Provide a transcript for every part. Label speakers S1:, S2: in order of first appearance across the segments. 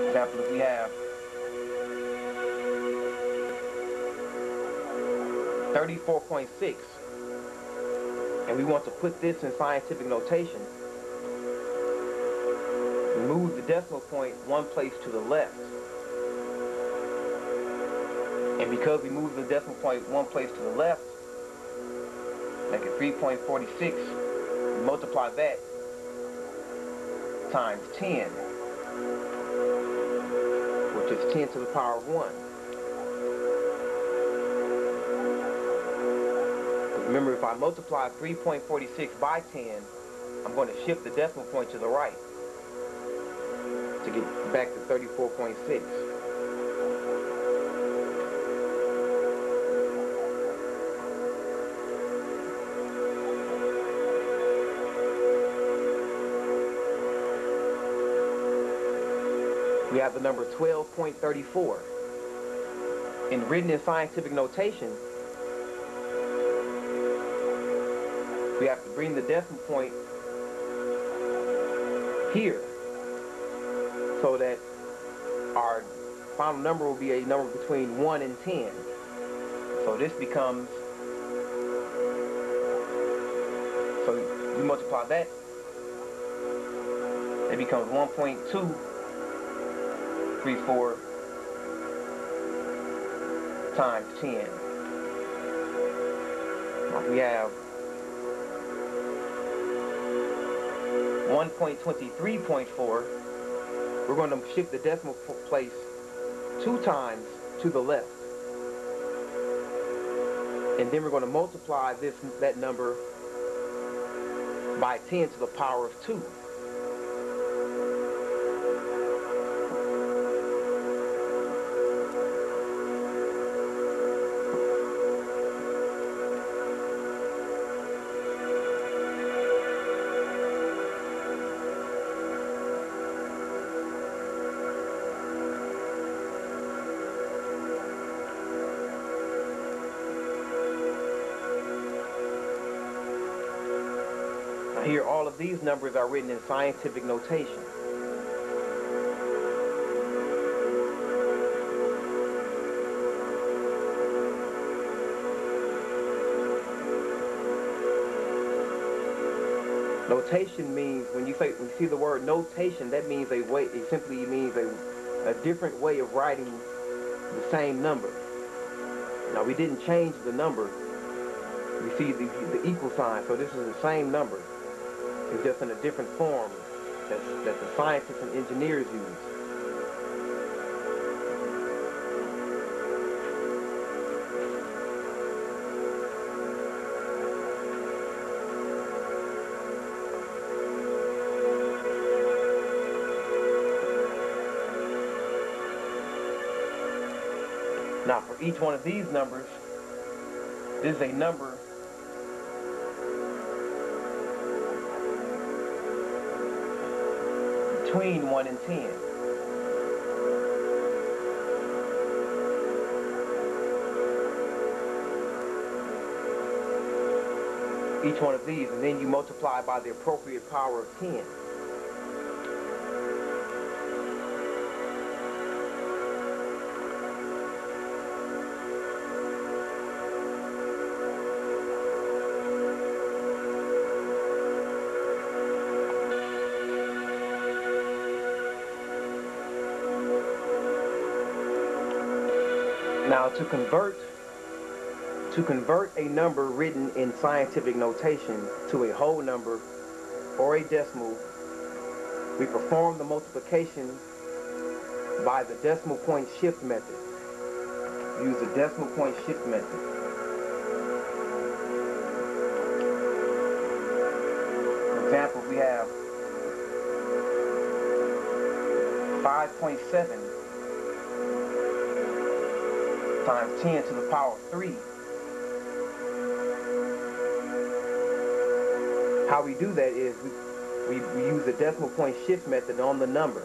S1: example, if we have 34.6, and we want to put this in scientific notation, we move the decimal point one place to the left. And because we move the decimal point one place to the left, make it 3.46, we multiply that times 10, which is 10 to the power of 1. Remember, if I multiply 3.46 by 10, I'm going to shift the decimal point to the right to get back to 34.6. We have the number 12.34. And written in scientific notation, we have to bring the decimal point here so that our final number will be a number between 1 and 10. So this becomes, so we multiply that, it becomes 1.234 times 10. Now we have 1.23.4. We're going to shift the decimal place 2 times to the left. And then we're going to multiply that number by 10 to the power of 2. Here, all of these numbers are written in scientific notation. Notation means, when you see the word notation, that means a way. It simply means a different way of writing the same number. Now, we didn't change the number. We see the equal sign, so this is the same number. It's just in a different form that the scientists and engineers use. Now, for each one of these numbers, this is a number between 1 and 10. Each one of these, and then you multiply by the appropriate power of 10. Now, to convert a number written in scientific notation to a whole number or a decimal, we perform the multiplication by the decimal point shift method. Use the decimal point shift method. For example, we have 5.7 times 10 to the power of 3. How we do that is we use the decimal point shift method on the number.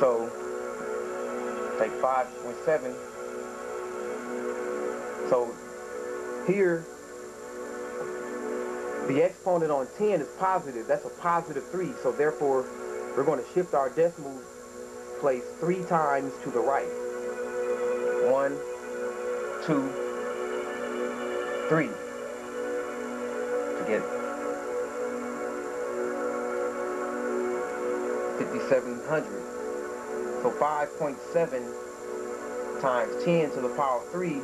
S1: So, take 5.7. So, here The exponent on 10 is positive. That's a positive 3. So therefore, we're going to shift our decimal place 3 times to the right. 1, 2, 3. To get 5,700. So 5.7 times 10 to the power of 3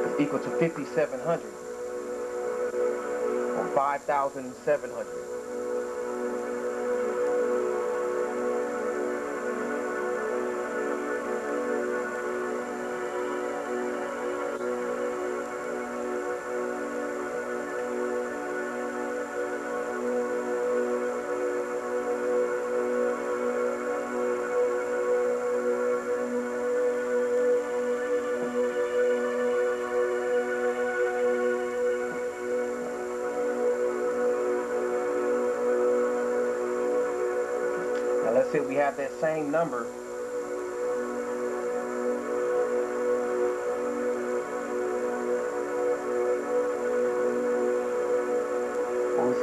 S1: is equal to 5,700. Or 5,700. Now let's say we have that same number.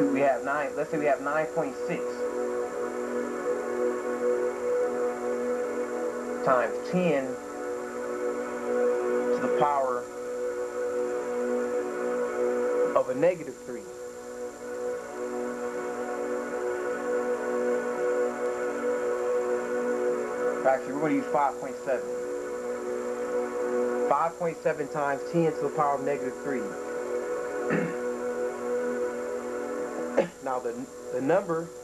S1: We have 9. Let's say we have 9.6 times 10 to the power of a negative 3. Actually, we're going to use 5.7. 5.7 times 10 to the power of negative 3. Now the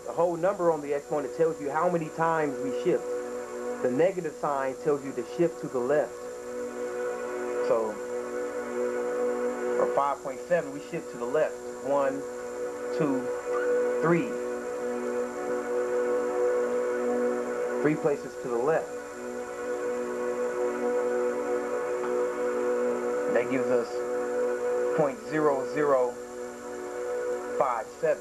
S1: whole number on the exponent tells you how many times we shift. The negative sign tells you to shift to the left. So for 5.7, we shift to the left. 1, 2, 3. 3 places to the left. That gives us 0.0057.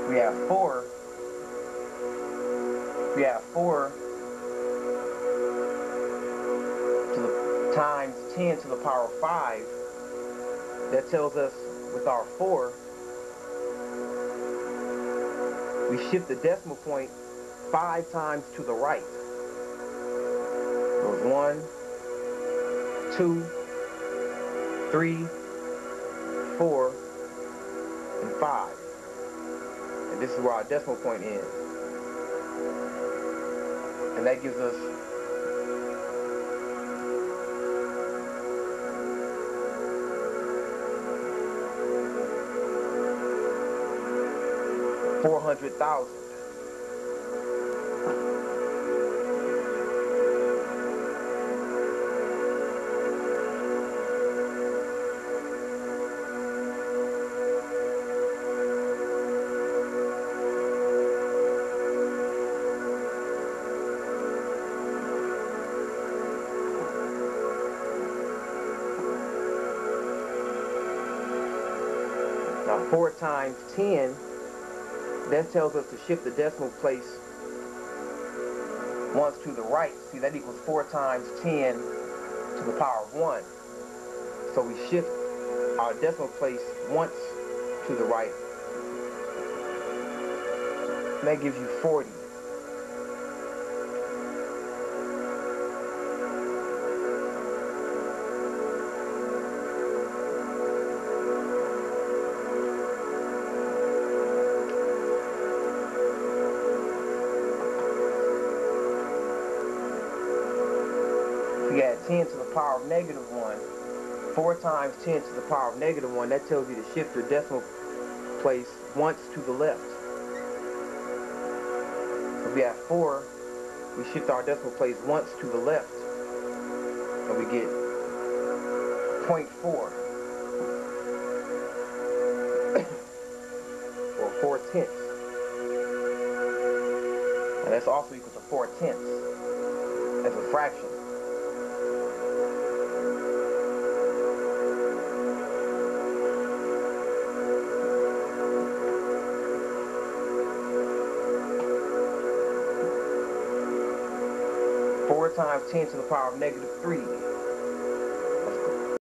S1: We have 4. We have 4 to the times 10 to the power of 5. That tells us with our 4, we shift the decimal point 5 times to the right. Goes 1, 2, 3, 4, and 5. And this is where our decimal point ends. And that gives us 400,000. Now 4 times 10, that tells us to shift the decimal place once to the right. See, that equals 4 times 10 to the power of 1. So we shift our decimal place once to the right. And that gives you 40. We add 10 to the power of negative 1. 4 times 10 to the power of negative 1, that tells you to shift your decimal place once to the left. So we have 4, we shift our decimal place once to the left, and we get 0.4, or 4/10. And that's also equal to 4/10 as a fraction. Four times 10 to the power of -3